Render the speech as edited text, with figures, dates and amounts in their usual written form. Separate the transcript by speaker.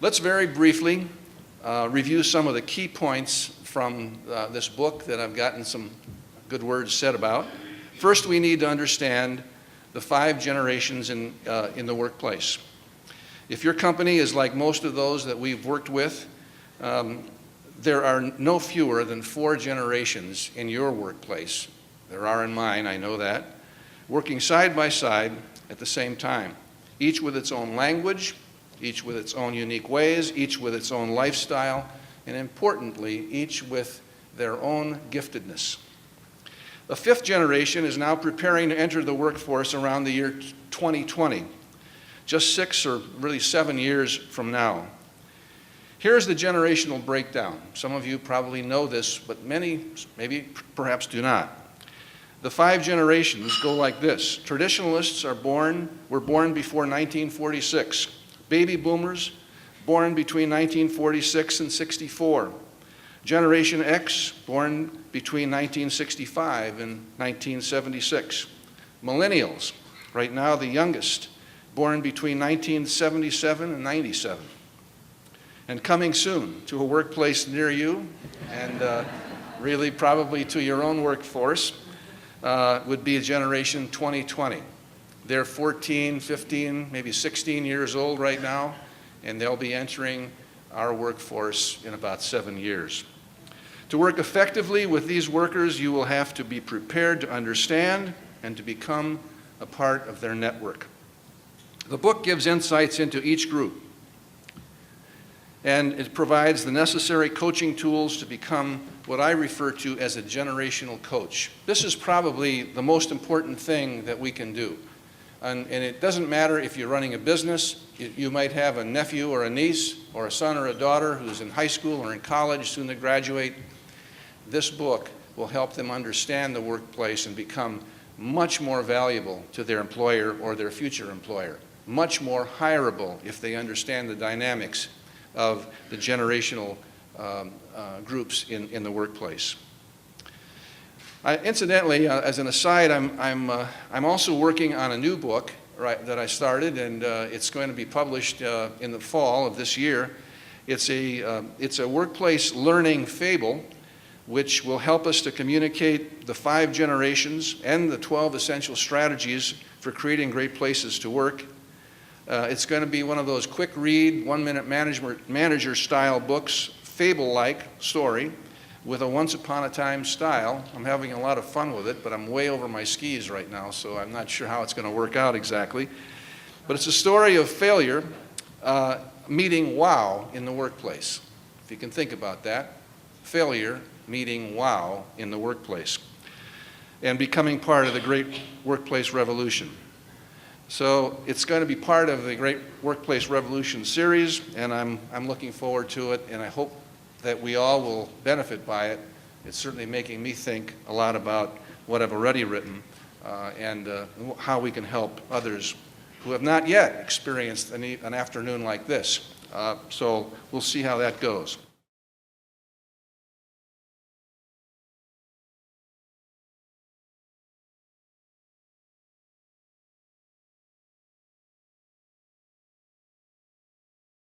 Speaker 1: Let's very briefly review some of the key points from this book that I've gotten some good words said about. First, we need to understand the 5 generations in the workplace. If your company is like most of those that we've worked with, there are no fewer than 4 generations in your workplace. There are in mine, I know that, working side by side at the same time, each with its own language, each with its own unique ways, each with its own lifestyle, and importantly, each with their own giftedness. The 5th generation is now preparing to enter the workforce around the year 2020, just 6 or really 7 years from now. Here's the generational breakdown. Some of you probably know this, but many maybe perhaps do not. The 5 generations go like this. Traditionalists were born before 1946. Baby boomers, born between 1946 and 64. Generation X, born between 1965 and 1976. Millennials, right now the youngest, born between 1977 and 97. And coming soon to a workplace near you, and really probably to your own workforce, would be a generation 2020. They're 14, 15, maybe 16 years old right now, and they'll be entering our workforce in about 7 years. To work effectively with these workers, you will have to be prepared to understand and to become a part of their network. The book gives insights into each group, and it provides the necessary coaching tools to become what I refer to as a generational coach. This is probably the most important thing that we can do. And it doesn't matter if you're running a business. You might have a nephew or a niece or a son or a daughter who's in high school or in college, soon to graduate. This book will help them understand the workplace and become much more valuable to their employer or their future employer, much more hireable if they understand the dynamics of the generational groups in the workplace. Incidentally, as an aside, I'm also working on a new book that I started, and it's going to be published in the fall of this year. It's a workplace learning fable, which will help us to communicate the 5 generations and the 12 essential strategies for creating great places to work. It's going to be one of those quick read, 1-minute manager style books, fable-like story with a once upon a time style. I'm having a lot of fun with it, but I'm way over my skis right now, so I'm not sure how it's going to work out exactly. But it's a story of failure meeting wow in the workplace. If you can think about that, failure meeting wow in the workplace and becoming part of the great workplace revolution. So it's going to be part of the Great Workplace Revolution series, and I'm looking forward to it, and I hope that we all will benefit by it. It's certainly making me think a lot about what I've already written and how we can help others who have not yet experienced an afternoon like this. So we'll see how that goes.